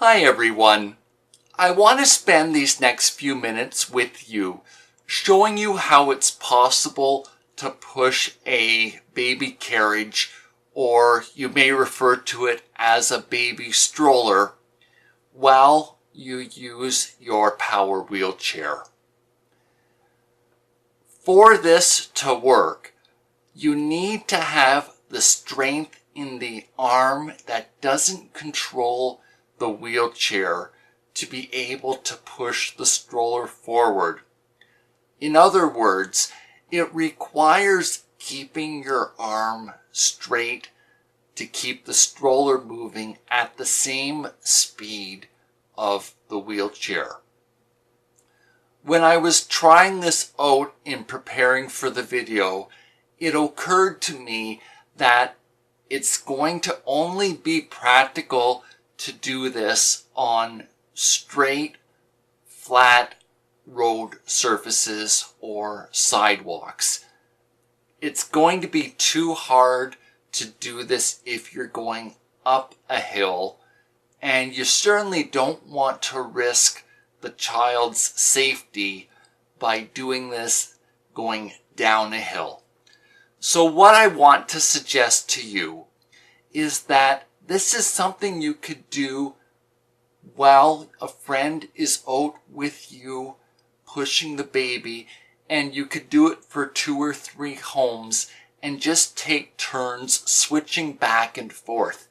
Hi everyone. I want to spend these next few minutes with you showing you how it's possible to push a baby carriage, or you may refer to it as a baby stroller, while you use your power wheelchair. For this to work, you need to have the strength in the arm that doesn't control the wheelchair to be able to push the stroller forward. In other words, it requires keeping your arm straight to keep the stroller moving at the same speed of the wheelchair. When I was trying this out in preparing for the video, it occurred to me that it's going to only be practical to do this on straight, flat road surfaces or sidewalks. It's going to be too hard to do this if you're going up a hill, and you certainly don't want to risk the child's safety by doing this going down a hill. So what I want to suggest to you is that this is something you could do while a friend is out with you pushing the baby, and you could do it for 2 or 3 homes and just take turns switching back and forth.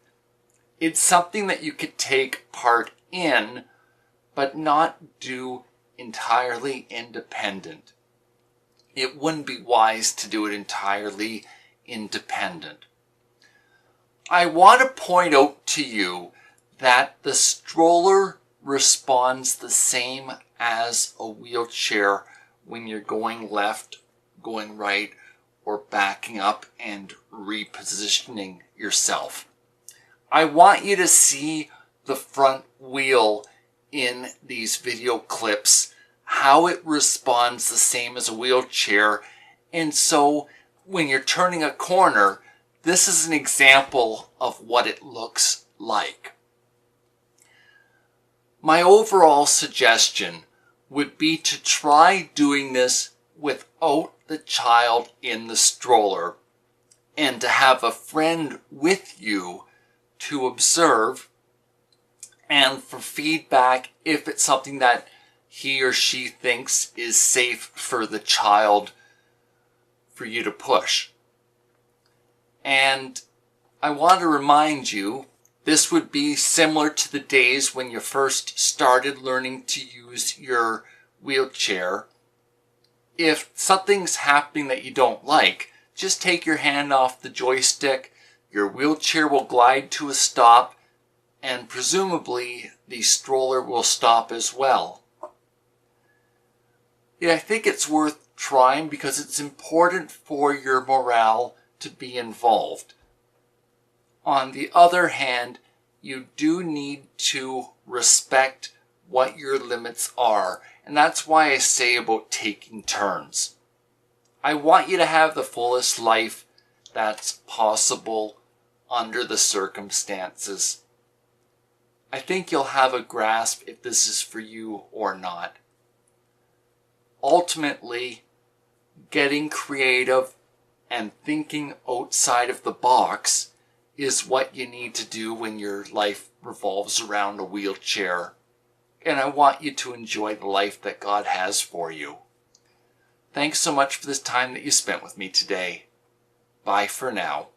It's something that you could take part in, but not do entirely independent. It wouldn't be wise to do it entirely independent. I want to point out to you that the stroller responds the same as a wheelchair when you're going left, going right, or backing up and repositioning yourself. I want you to see the front wheel in these video clips, how it responds the same as a wheelchair. And so when you're turning a corner, this is an example of what it looks like. My overall suggestion would be to try doing this without the child in the stroller, and to have a friend with you to observe and for feedback if it's something that he or she thinks is safe for the child for you to push. And I want to remind you, this would be similar to the days when you first started learning to use your wheelchair. If something's happening that you don't like, just take your hand off the joystick, your wheelchair will glide to a stop, and presumably the stroller will stop as well. Yeah, I think it's worth trying because it's important for your morale to be involved. On the other hand, you do need to respect what your limits are, and that's why I say about taking turns. I want you to have the fullest life that's possible under the circumstances. I think you'll have a grasp if this is for you or not. Ultimately, getting creative and thinking outside of the box is what you need to do when your life revolves around a wheelchair. And I want you to enjoy the life that God has for you. Thanks so much for this time that you spent with me today. Bye for now.